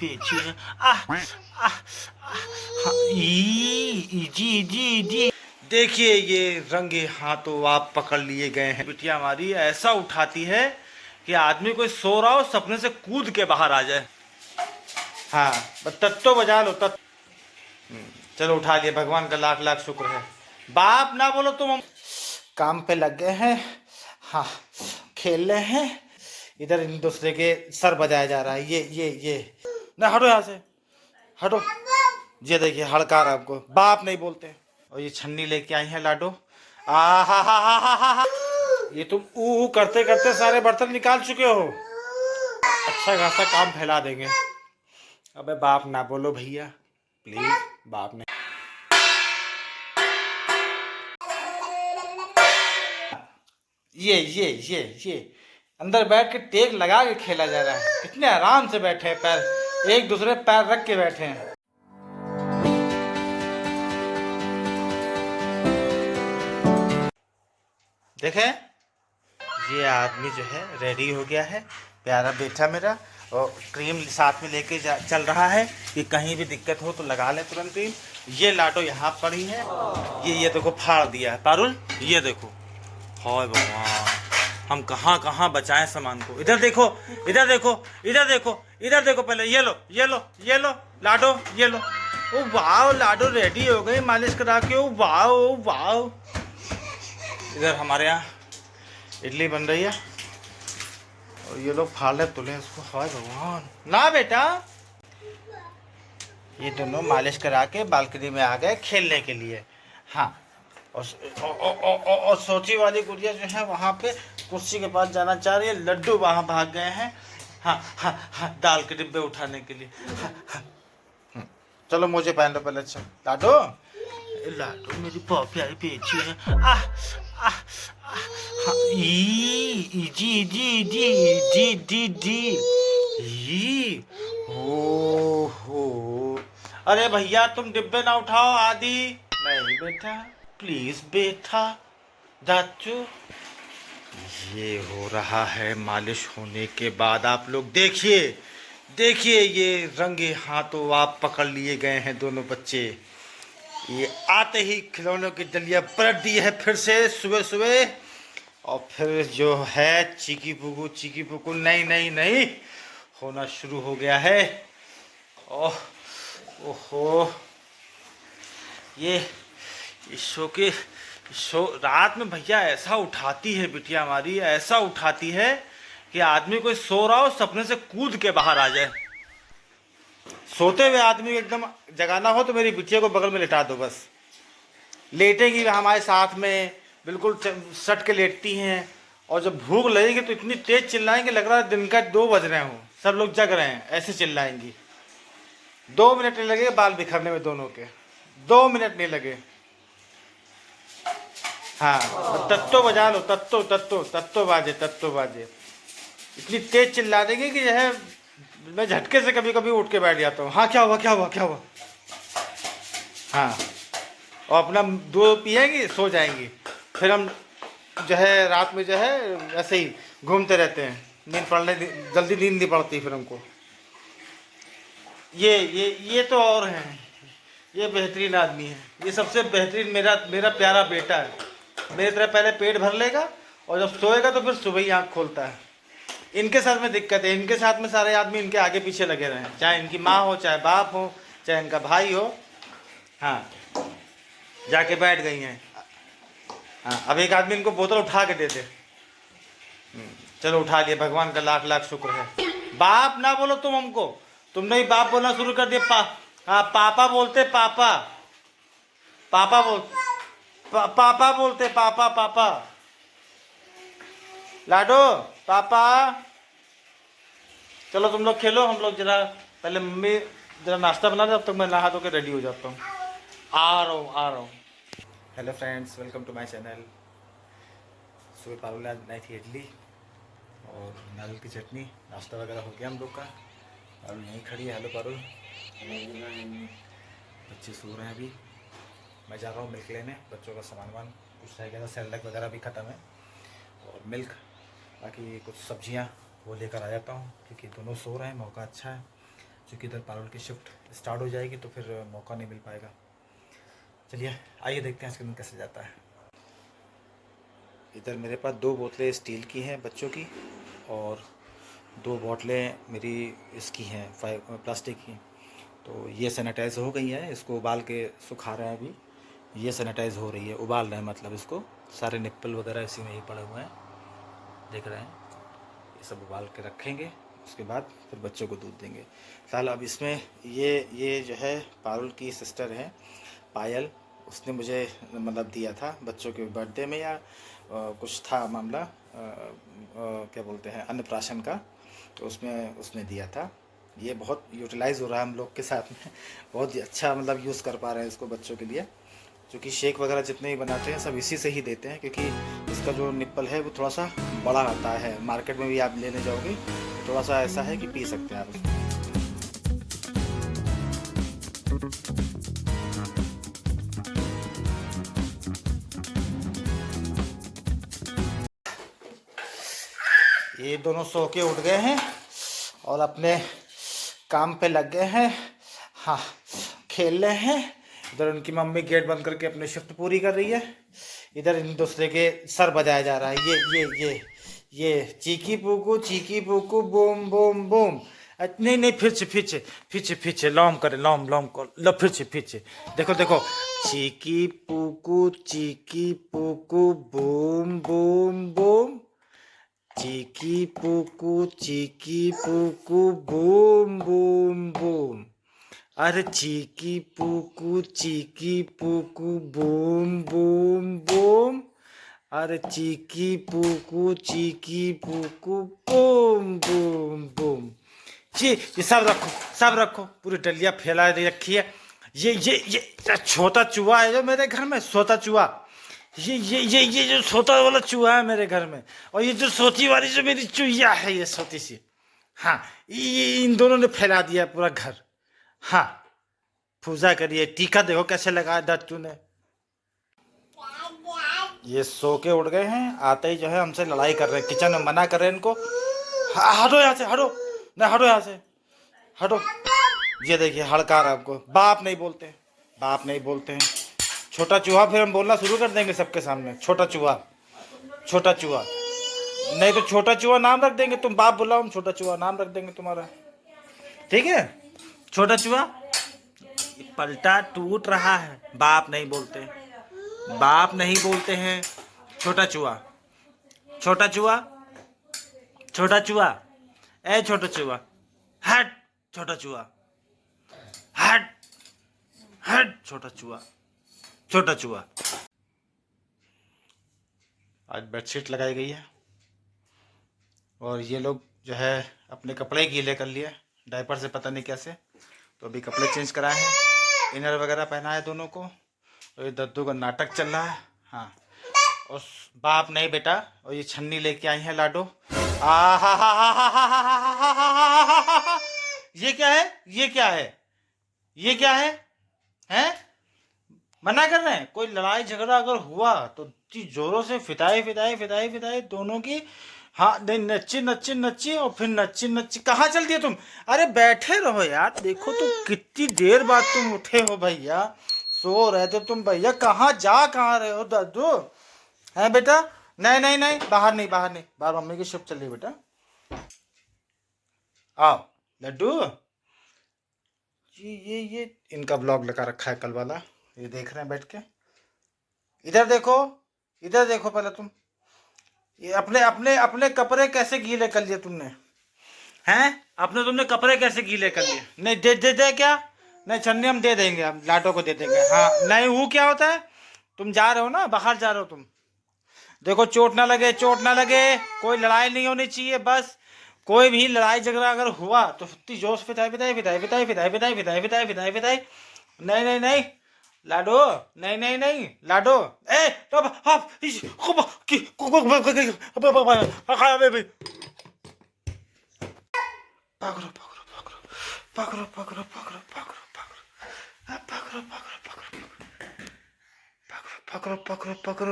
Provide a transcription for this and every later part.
पेची है। जी जी जी। देखिए ये रंगे हाथों आप पकड़ लिए गए हैं। बिटिया हमारी ऐसा उठाती है कि आदमी कोई सो रहा हो सपने से कूद के बाहर आ जाए। हाँ बस तत्तो बजा लो तत्। चलो उठा लिए, भगवान का लाख लाख शुक्र है। बाप ना बोलो तुम, हम काम पे लग गए हैं। हाँ खेल रहे हैं, इधर इन दूसरे के सर बजाया जा रहा है। ये ना, हटो यहाँ से, हटो। ये देखिए हड़कार आपको बाप नहीं बोलते। और ये छन्नी लेके आई है लाडो। आ हा। ये तुम ऊ करते करते सारे बर्तन निकाल चुके हो। अच्छा खासा काम फैला देंगे। अबे बाप ना बोलो भैया, प्लीज बाप ने। ये अंदर बैठ के टेक लगा के खेला जा रहा है। कितने आराम से बैठे हैं, पैर एक दूसरे पैर रख के बैठे हैं। देखें, ये आदमी जो है रेडी हो गया है, प्यारा बेटा मेरा। और क्रीम साथ में लेके चल रहा है कि कहीं भी दिक्कत हो तो लगा ले तुरंत क्रीम। ये लाडो यहाँ पड़ी है, ये देखो फाड़ दिया है पारुल। ये देखो, हाय भगवान, हम कहाँ कहाँ बचाएं सामान को। इधर देखो, इधर देखो, इधर देखो, इधर देखो। पहले ये लो, ये लो, ये लो लाडो, ये लो। ओ वाह, लाडो रेडी हो गई मालिश करा के। ओ वाह, ओ वाह। इधर हमारे यहाँ इडली बन रही है और ये लोग फाड़े तुले इसको। हाय भगवान ना बेटा। ये दोनों मालिश करा के बालकनी में आ गए खेलने के लिए। हाँ, और सोची वाली गुड़िया जो है वहाँ पे कुर्सी के पास जाना चाह रही है। लड्डू वहाँ भाग गए हैं। हाँ, दाल के डिब्बे उठाने के लिए। चलो मुझे पहन लो पहले। अच्छा लाडो, लाडो मेरी प्यारी पेची है। जी हो। अरे भैया तुम डिब्बे ना उठाओ आदि। नहीं बेटा, प्लीज बेटा दाचू। ये हो रहा है मालिश होने के बाद। आप लोग देखिए, देखिए ये रंगे हाथों आप पकड़ लिए गए हैं दोनों बच्चे। ये आते ही खिलौनों की डलिया पलट दी है फिर से सुबह सुबह। और फिर जो है चीकी पुकू नहीं होना शुरू हो गया है। ओहो, ये शो रात में भैया ऐसा उठाती है बिटिया हमारी, ऐसा उठाती है कि आदमी कोई सो रहा हो सपने से कूद के बाहर आ जाए। सोते हुए आदमी एकदम जगाना हो तो मेरी बिटिया को बगल में लेटा दो बस। लेटेंगी हमारे साथ में, बिल्कुल सट के लेटती हैं। और जब भूख लगेगी तो इतनी तेज चिल्लाएंगे लग रहा है दिन का 2 बज रहे हो, सब लोग जग रहे हैं, ऐसे चिल्लाएंगी। 2 मिनट नहीं लगे बाल बिखरने में दोनों के, 2 मिनट नहीं लगे। हाँ तत्तो बजा लो, तत्तो बाजे। इतनी तेज चिल्ला देंगे कि यह मैं झटके से कभी कभी उठ के बैठ जाता हूँ। हाँ क्या हुआ। हाँ, और अपना दूध पिएंगी सो जाएंगी। फिर हम जो है रात में जो है ऐसे ही घूमते रहते हैं। नींद पड़ने जल्दी नींद नहीं पड़ती फिर हमको। ये तो और हैं, ये बेहतरीन आदमी है। ये सबसे बेहतरीन मेरा प्यारा बेटा है। मेरी तरह पहले पेट भर लेगा और जब सोएगा तो फिर सुबह ही आँख खोलता है। इनके साथ में दिक्कत है, इनके साथ में सारे आदमी इनके आगे पीछे लगे रहे, चाहे इनकी माँ हो, चाहे बाप हो, चाहे इनका भाई हो। हाँ, जाके बैठ गई हैं। हाँ, अब एक आदमी इनको बोतल उठा के दे दे। चलो उठा लिया, भगवान का लाख लाख शुक्र है। बाप ना बोलो तुम हमको, तुमने ही बाप बोलना शुरू कर दिया। हाँ पापा बोलते, पापा बोलते पापा। लाडो पापा। चलो तुम लोग खेलो, हम लोग जरा पहले मम्मी जरा नाश्ता बना दे, तब तक मैं नहा धो के रेडी हो जाता हूँ। आ रहा हूँ। Hello friends, welcome to my channel. सुबह पारुल आज बनाई थी इडली और नारियल की चटनी। नाश्ता वगैरह हो गया हम लोग का। पारुल यहीं खड़ी है। हेलो पारुल। बच्चे सो रहे हैं अभी। मैं जा रहा हूँ मिल्क लेने, बच्चों का सामान कुछ रह गया था, सेरेलैक वगैरह भी ख़त्म है और मिल्क, बाकी कुछ सब्जियाँ वो लेकर आ जाता हूँ क्योंकि दोनों सो रहे हैं। मौका अच्छा है, क्योंकि इधर पारुल की शिफ्ट स्टार्ट हो जाएगी तो फिर मौका नहीं मिल पाएगा। चलिए आइए देखते हैं इसके दिन कैसे जाता है। इधर मेरे पास 2 बोतलें स्टील की हैं बच्चों की, और 2 बोतलें मेरी इसकी हैं प्लास्टिक की। तो ये सैनिटाइज़ हो गई है, इसको उबाल के सुखा रहे हैं अभी। ये सैनिटाइज़ हो रही है, उबाल रहे हैं मतलब इसको। सारे निप्पल वगैरह इसी में ही पड़े हुए हैं, देख रहे हैं। ये सब उबाल के रखेंगे, उसके बाद फिर बच्चों को दूध देंगे। फिलहाल अब इसमें ये जो है पारुल की सिस्टर है पायल, उसने मुझे मतलब दिया था बच्चों के बर्थडे में, या कुछ था मामला, क्या बोलते हैं, अन्नप्राशन का, तो उसमें उसने दिया था। ये बहुत यूटिलाइज़ हो रहा है हम लोग के साथ में, बहुत ही अच्छा मतलब यूज़ कर पा रहे हैं इसको बच्चों के लिए। क्योंकि शेक वगैरह जितने भी बनाते हैं सब इसी से ही देते हैं, क्योंकि इसका जो निप्पल है वो थोड़ा सा बड़ा आता है। मार्केट में भी आप लेने जाओगे तो थोड़ा सा ऐसा है कि पी सकते हैं आप इसको। ये दोनों सो के उठ गए हैं और अपने काम पे लग गए हैं। हाँ, खेल रहे हैं। इधर उनकी मम्मी गेट बंद करके अपनी शिफ्ट पूरी कर रही है। इधर इन दूसरे के सर बजाया जा रहा है। ये चीकी पूकू बूम बूम बूम। नहीं नहीं, फिर से लॉम करे, लॉम को लो, फिर से देखो देखो, चीकी पूकू बूम बूम बूम, चीकी पूकू बूम बूम बूम। अरे चीकी पूकू बूम बूम बूम। अरे चीकी पूकू बूम बूम बूम। ये सब रखो, पूरी डलिया फैला रखी है। ये छोटा चूहा है जो मेरे घर में, सोता चूहा। ये जो सोता वाला चूहा है मेरे घर में, और ये जो सोती वाली जो मेरी चूहिया है, ये सोती सी। हाँ, ये इन दोनों ने फैला दिया पूरा घर। हाँ, पूजा करिए। टीका देखो कैसे लगाया दत्तू ने। ये सो के उठ गए हैं, आते ही जो है हमसे लड़ाई कर रहे हैं, किचन में मना कर रहे हैं इनको। हटो यहाँ से, हटो नहीं, हटो यहाँ से, हटो। ये देखिए हड़का रहा आपको। बाप नहीं बोलते हैं। छोटा चूहा, फिर हम बोलना शुरू कर देंगे सबके सामने, छोटा चूहा। नहीं तो छोटा चूहा नाम रख देंगे, तुम बाप बुलाओ, हम छोटा चूहा नाम रख देंगे तुम्हारा, ठीक है? छोटा चूहा। पलटा टूट रहा है, बाप नहीं बोलते हैं। छोटा चूहा, ए छोटा चूहा, हट छोटा चूहा, हट छोटा चूहा। आज बेडशीट लगाई गई है, और ये लोग जो है अपने कपड़े गीले कर लिए डायपर से, पता नहीं कैसे। तो अभी कपड़े चेंज कराए हैं, इनर वगैरह पहना है दोनों को। और ये दद्दू का नाटक चल रहा है। हाँ, और बाप नहीं बेटा। और ये छन्नी लेके आई है लाडो। ये क्या है? हैं? मना कर रहे हैं। कोई लड़ाई झगड़ा अगर हुआ तो इतनी जोरों से फिदाई दोनों की। हाँ, नहीं, नच्ची और फिर नच्ची। कहाँ चल दिए तुम? अरे बैठे रहो यार, देखो तो कितनी देर बाद तुम उठे हो भैया। सो रहे थे तुम भैया, कहाँ रहे हो दादू? है बेटा? नहीं, बाहर मम्मी की शिफ्ट चल रही है बेटा। आओ लड्डू। ये इनका ब्लॉग लगा रखा है कल वाला, ये देख रहे हैं बैठ के। इधर देखो पहले तुम। ये अपने कपड़े कैसे गीले कर लिए तुमने? हैं? तुमने कपड़े कैसे गीले कर लिए? नहीं दे क्या? नहीं, छन्नी हम दे देंगे, हम लाडो को दे देंगे। हाँ, नहीं, वो क्या होता है? तुम जा रहे हो ना, बाहर जा रहे हो तुम। देखो चोट ना लगे, कोई लड़ाई नहीं होनी चाहिए बस। कोई भी लड़ाई झगड़ा अगर हुआ तो इतनी जोश फिदाई। नहीं लाडो, नहीं लाडो। ए तो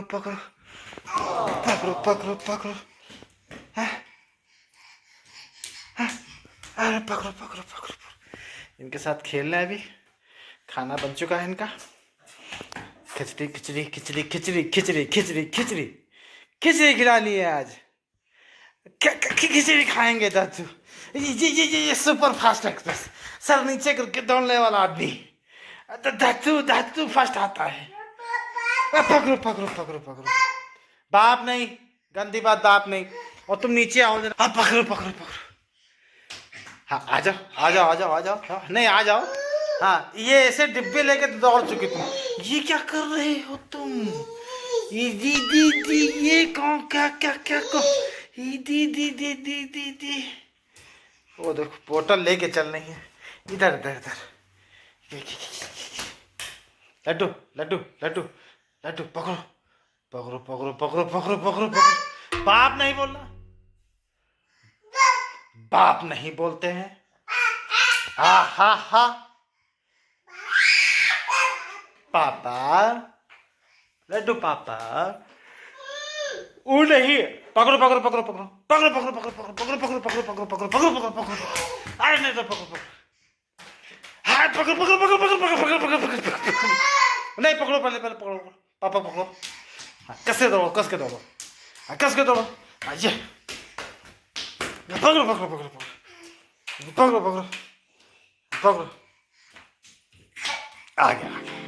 पकड़ो। अरे पकड़ो। इनके साथ खेलना है। अभी खाना बन चुका है इनका। खिचड़ी खिचड़ी खिचड़ी खिचड़ी खिचड़ी खिचड़ी खिचड़ी खिचड़ी खिलानी है आज। खिचड़ी खाएंगे दादू। ये सुपर फास्ट एक्सप्रेस, सर नीचे करके दौड़ने वाला आदमी। दादू दादू फास्ट आता है। पकड़ो पकड़ो पकड़ो पकड़ो। बाप नहीं, गंदी बात, बाप नहीं। और तुम नीचे आओ जरा। पकड़ो पकड़ो पकड़ो। हाँ आ जाओ आ जाओ आ जाओ आ जाओ। हाँ, नहीं आ जाओ। हाँ ये ऐसे डिब्बे लेके दौड़ चुके तुम। ये क्या कर रहे हो तुम? ये दी दी दी, ये कौन क्या क्या क्या कौन? ये दी दी दी दी दी दी। वो देखो बोतल लेके चल रही है। इधर इधर इधर। लड्डू लड्डू लड्डू लड्डू पकड़ो पकड़ो पकड़ो पकड़ो पकड़ो पकड़ो पकड़ो। बाप नहीं बोलना, बाप नहीं बोलते हैं। हा हा हा। पापा लड्डू पापा। वो नहीं। पकड़ो पकड़ो पकड़ो पकड़ो पकड़ो पकड़ो पकड़ो पकड़ो पकड़ो पकड़ो पकड़ो पकड़ो पकड़ो पकड़ो पकड़ो पकड़ो। अरे नहीं तो पकड़ो पकड़ो। हाँ पकड़ो पकड़ो पकड़ो पकड़ो पकड़ो पकड़ो पकड़ो पकड़ो। नहीं पकड़ो, पहले पहले पकड़ो पापा पकड़ो। हाँ कस के दौड़ो कस के दौड़ो। हाँ कस के दौड़ो। हाँ ये पकड़ो पकड़ो पकड़ो पकड़ो पकड़ो पकड़ो पकड़ो। आ गया आ गया।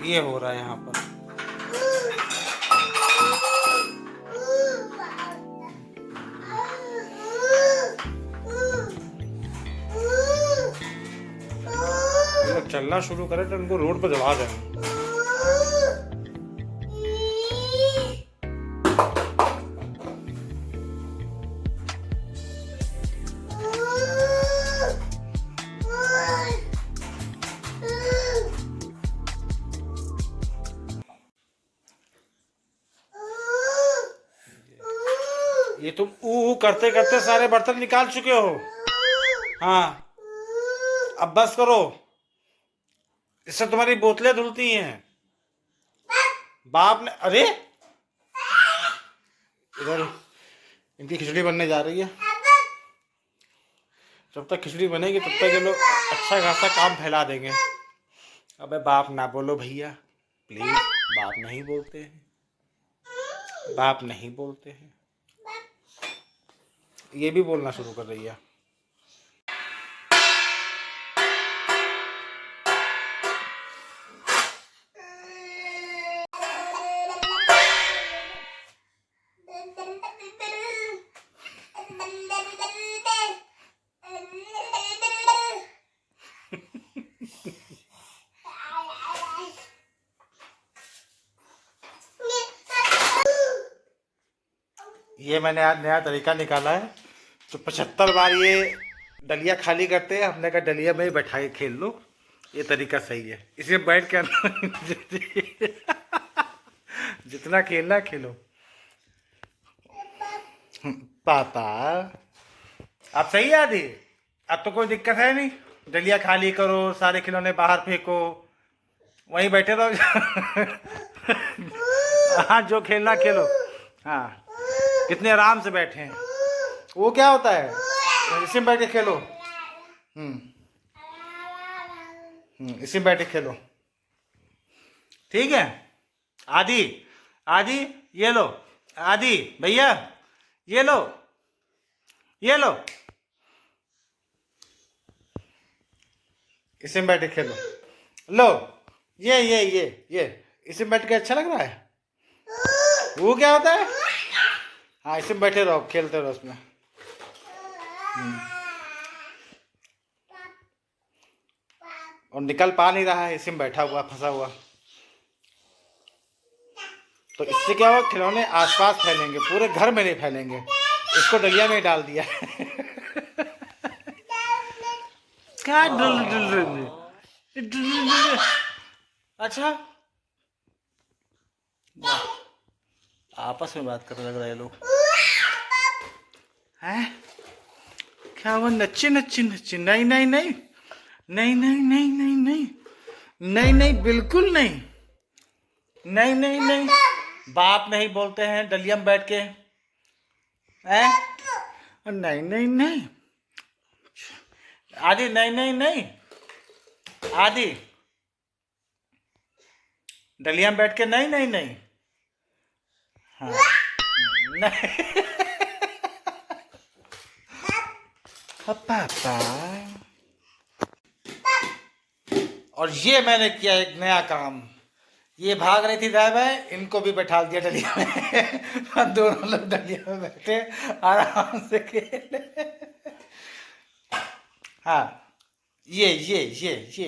ये हो रहा है यहाँ पर। चलना शुरू करे तो उनको रोड पर जला देना। ये तुम ऊ करते करते सारे बर्तन निकाल चुके हो। हाँ अब बस करो, इससे तुम्हारी बोतलें धुलती हैं। बाप ने, अरे इधर इनकी खिचड़ी बनने जा रही है। जब तक खिचड़ी बनेगी तब तक ये लोग अच्छा खासा काम फैला देंगे। अबे बाप ना बोलो भैया प्लीज, बाप नहीं बोलते हैं, बाप नहीं बोलते हैं। ये भी बोलना शुरू कर रही है। ये मैंने आज नया तरीका निकाला है। तो 75 बार ये डलिया खाली करते हैं, हमने कहा डलिया में ही बैठा के खेल लो। ये तरीका सही है, इसे बैठ के जितना खेलना खेलो। पापा अब सही याद है, अब तो कोई दिक्कत है नहीं। डलिया खाली करो, सारे खिलौने बाहर फेंको, वहीं बैठे रहो। हाँ जो खेलना खेलो। हाँ कितने आराम से बैठे हैं। वो क्या होता है, इसी में बैठ के खेलो। इसी में बैठ के खेलो, ठीक है। आदि आदि ये लो, आदि भैया ये लो, ये लो, इसी में बैठ के खेलो। लो ये इसी में बैठ के अच्छा लग रहा है। वो क्या होता है, हाँ इसी में बैठे रहो, खेलते रहो उसमें। और निकल पा नहीं रहा है, इसी में बैठा हुआ फंसा हुआ। तो इससे क्या होगा, खिलौने आसपास फैलेंगे, पूरे घर में नहीं फैलेंगे। इसको डलिया में डाल दिया। क्या अच्छा आपस में बात करने लग रहे लोग हैं। क्या वो नच्ची नच्ची नच्ची? नहीं नहीं नहीं नहीं नहीं नहीं नहीं नहीं नहीं नहीं बिल्कुल नहीं नहीं नहीं नहीं। बाप नहीं बोलते हैं डलिया में बैठ के। हैं? नहीं नहीं नहीं, आदि नहीं नहीं नहीं, आदि डलिया में बैठ के नहीं नहीं नहीं। हाँ नहीं। पापा, और ये मैंने किया एक नया काम, ये भाग रही थी दाएं बाएं, इनको भी बैठा दिया डलिया में। दोनों लोग डलिया में बैठे आराम से खेले। हाँ, ये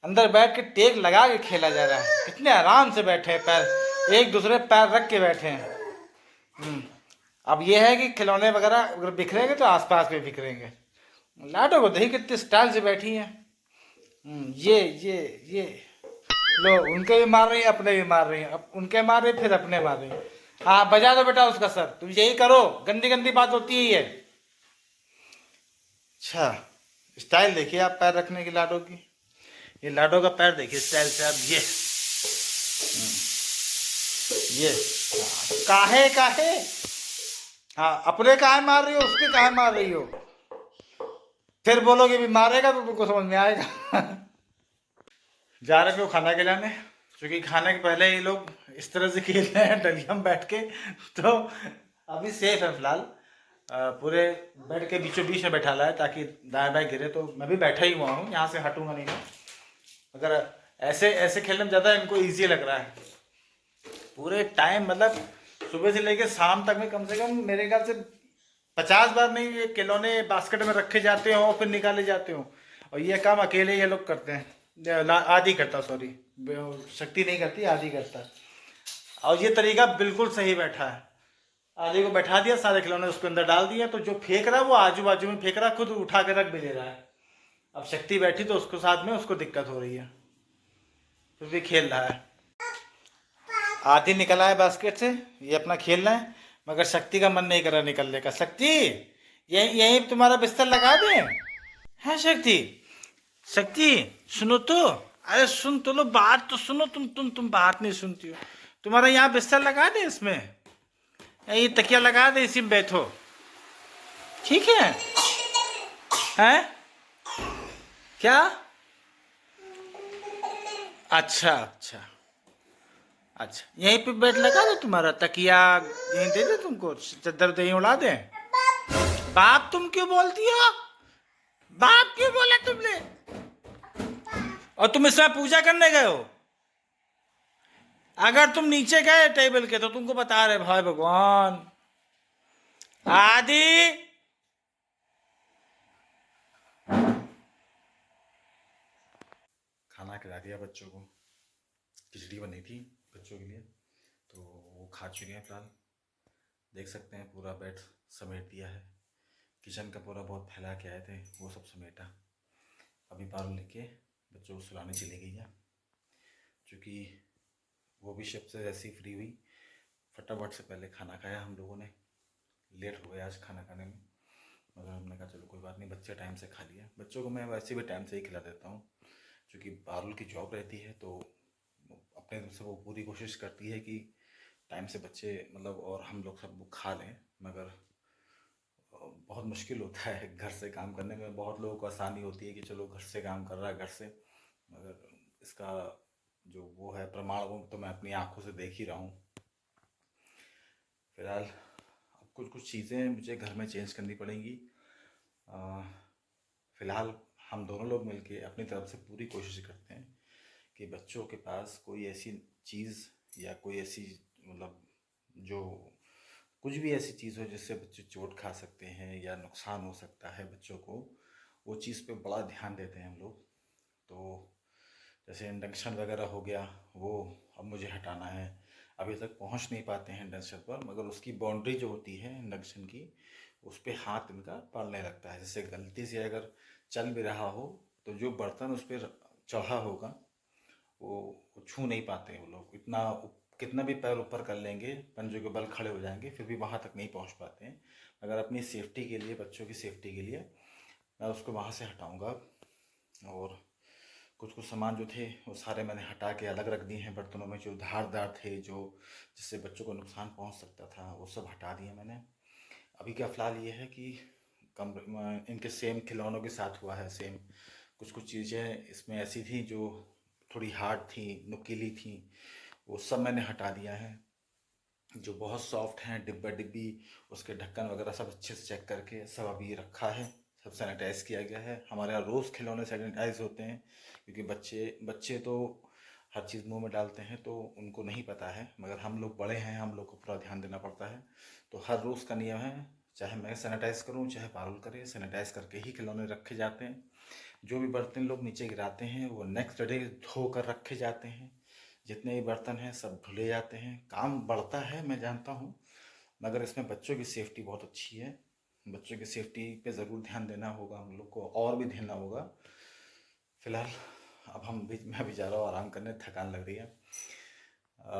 अंदर बैठ के टेक लगा के खेला जा रहा है, कितने आराम से बैठे हैं, पैर एक दूसरे पैर रख के बैठे हैं। अब ये है कि खिलौने वगैरह अगर बिखरेंगे तो आसपास में बिखरेंगे। लाडो को देखिए कितने स्टाइल से बैठी हैं। ये लो, उनके भी मार रही है, अपने भी मार रही है, अब उनके मार रही फिर अपने मार रही है। हाँ बजा दो बेटा उसका सर, तुम यही करो, गंदी गंदी बात होती है ये। अच्छा, स्टाइल देखिए आप पैर रखने की लाडो की, ये लाडो का पैर देखिए स्टाइल से। अब ये काहे काहे, हाँ अपने काहे मार रही हो, उसके काहे मार रही हो, फिर बोलोगे भी मारेगा तो तुमको समझ में आएगा। जा रहे थे वो खाना खिलाने, क्योंकि खाने के पहले ये लोग इस तरह से खेल रहे हैं डलिया में बैठ के, तो अभी सेफ है फिलहाल। पूरे बेड के बीचों बीच में बैठा ला है ताकि दाएं बाएं गिरे, तो मैं भी बैठा ही हुआ हूँ, यहाँ से हटूंगा नहीं मैं। अगर ऐसे ऐसे खेलने में ज़्यादा इनको ईजी लग रहा है। पूरे टाइम मतलब सुबह से लेकर शाम तक में कम से कम मेरे ख्याल से 50 बार नहीं ये खिलौने बास्केट में रखे जाते हो और फिर निकाले जाते हो, और ये काम अकेले ये लोग करते हैं। आदि करता, सॉरी शक्ति नहीं करती, आदि करता। और ये तरीका बिल्कुल सही बैठा है। आदि को बैठा दिया, सारे खिलौने उसके अंदर डाल दिया, तो जो फेंक रहा है वो आजू बाजू में फेंक रहा है, खुद उठा के रख भी दे रहा है। अब शक्ति बैठी तो उसको साथ में उसको दिक्कत हो रही है, फिर भी खेल रहा है। आदि निकला है बास्केट से, ये अपना खेल रहा है, मगर शक्ति का मन नहीं कर रहा निकलने का। शक्ति यही यही तुम्हारा बिस्तर लगा दे। है शक्ति, शक्ति सुनो तो, अरे सुन तो लो, बात तो सुनो, तुम बात नहीं सुनती हो। तुम्हारा यहाँ बिस्तर लगा दे, इसमें ये तकिया लगा दे, इसी में बैठो, ठीक है? हैं? क्या? अच्छा अच्छा अच्छा, यहीं पे बेड लगा दो, तुम्हारा तकिया यहीं दे दे तुमको, चद्दर तो यहीं उड़ा दे। बाप तुम क्यों बोलती हो, बाप क्यों बोला तुमने? और तुम इसमें पूजा करने गए हो? अगर तुम नीचे गए टेबल के तो तुमको बता रहे भाई भगवान। आदि खाना खिला दिया बच्चों को, खिचड़ी बनी थी बच्चों के लिए, तो वो खा चुके हैं फिलहाल। देख सकते हैं पूरा बेड समेट दिया है, किचन का पूरा बहुत फैला के आए थे वो सब समेटा। अभी पारू लेके बच्चों को सुलाने चली गई है, क्योंकि वो भी शिफ्ट से जैसी फ्री हुई फटाफट से पहले खाना खाया हम लोगों ने। लेट हो गया आज खाना खाने में, मगर हमने कहा चलो कोई बात नहीं, बच्चे टाइम से खा लिया। बच्चों को मैं वैसे भी टाइम से ही खिला देता हूँ, क्योंकि पारुल की जॉब रहती है, तो अपने तरफ से वो पूरी कोशिश करती है कि टाइम से बच्चे मतलब और हम लोग सब खा लें। मगर बहुत मुश्किल होता है घर से काम करने में। बहुत लोगों को आसानी होती है कि चलो घर से काम कर रहा है, घर से, मगर इसका जो वो है प्रमाण वो तो मैं अपनी आंखों से देख ही रहा हूँ। फिलहाल अब कुछ कुछ चीज़ें मुझे घर में चेंज करनी पड़ेंगी। फ़िलहाल हम दोनों लोग मिलके अपनी तरफ से पूरी कोशिश करते हैं कि बच्चों के पास कोई ऐसी चीज़ या कोई ऐसी मतलब जो कुछ भी ऐसी चीज़ हो जिससे बच्चे चोट खा सकते हैं या नुकसान हो सकता है बच्चों को, वो चीज़ पे बड़ा ध्यान देते हैं हम लोग। तो जैसे इंडक्शन वगैरह हो गया, वो अब मुझे हटाना है। अभी तक पहुंच नहीं पाते हैं इंडक्शन पर, मगर उसकी बाउंड्री जो होती है इंडक्शन की, उस पर हाथ इनका पड़ने लगता है। जैसे गलती से अगर चल भी रहा हो तो जो बर्तन उस पर चढ़ा होगा वो छू नहीं पाते हैं वो लोग। इतना कितना भी पैर ऊपर कर लेंगे, पंजों के बल खड़े हो जाएंगे, फिर भी वहाँ तक नहीं पहुँच पाते हैं। अगर अपनी सेफ्टी के लिए, बच्चों की सेफ्टी के लिए मैं उसको वहाँ से हटाऊँगा। और कुछ कुछ सामान जो थे वो सारे मैंने हटा के अलग रख दिए हैं बर्तनों में, जो धारदार थे, जो जिससे बच्चों को नुकसान पहुँच सकता था, वो सब हटा दिए मैंने। अभी क्या फ़िलहाल ये है कि कम इनके सेम खिलौनों के साथ हुआ है सेम। कुछ कुछ चीज़ें इसमें ऐसी थी जो थोड़ी हार्ड थी, नुकीली थी, वो सब मैंने हटा दिया है। जो बहुत सॉफ्ट हैं डिब्बा डिब्बी, उसके ढक्कन वगैरह सब अच्छे से चेक करके सब अभी रखा है, सब सैनिटाइज किया गया है। हमारे यहाँ रोज़ खिलौने सैनिटाइज होते हैं, क्योंकि बच्चे बच्चे तो हर चीज़ मुंह में डालते हैं तो उनको नहीं पता है, मगर हम लोग बड़े हैं, हम लोग को पूरा ध्यान देना पड़ता है। तो हर रोज़ का नियम है, चाहे मैं सैनिटाइज करूँ चाहे पारुल करे, सैनिटाइज करके ही खिलौने रखे जाते हैं। जो भी बर्तन लोग नीचे गिराते हैं वो नेक्स्ट डे धो कर रखे जाते हैं। जितने भी बर्तन हैं सब धुले जाते हैं। काम बढ़ता है मैं जानता हूँ, मगर इसमें बच्चों की सेफ्टी बहुत अच्छी है। बच्चों की सेफ्टी पे ज़रूर ध्यान देना होगा, हम लोग को और भी देना होगा। फिलहाल अब मैं भी जा रहा हूँ आराम करने, थकान लग रही है।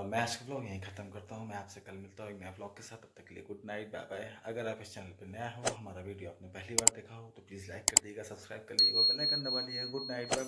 मैं आज का ब्लॉग यहीं ख़त्म करता हूँ। मैं आपसे कल मिलता हूँ एक नया ब्लॉग के साथ। तब तक के लिए गुड नाइट, बाय बाय। अगर आप इस चैनल पर नया हो, हमारा वीडियो आपने पहली बार देखा हो, तो प्लीज़ लाइक कर दीजिएगा, सब्सक्राइब कर लीजिएगा, बेल आइकन दबा लीजिएगा। Good night, bye.